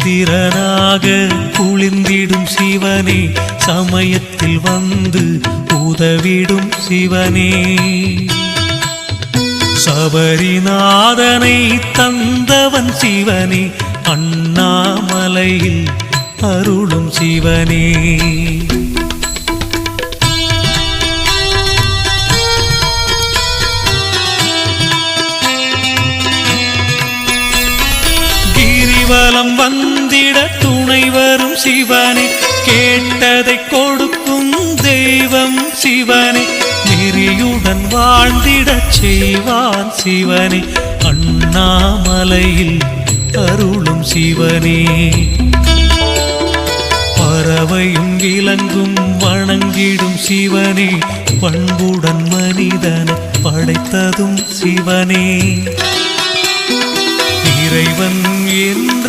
இந்திரனாக குளிர்ந்திடும் சிவனே, சமயத்தில் வந்து உதவிடும் சிவனே. சபரிநாதனை தந்தவன் சிவனே, அண்ணாமலையில் அருளும் சிவனே. கிரிவலம் வந்திட துணை வரும் சிவனே, கேட்டதை கொடுக்கும் தெய்வம் சிவனே. நெறியுடன் வாழ்ந்திடச் செய்வான் சிவனே, அண்ணாமலையில் அருளும் சிவனே. பறவையும் விலங்கும் வணங்கிடும் சிவனே, பண்புடன் மனிதனை படைத்ததும் சிவனே. இறைவன் என்ற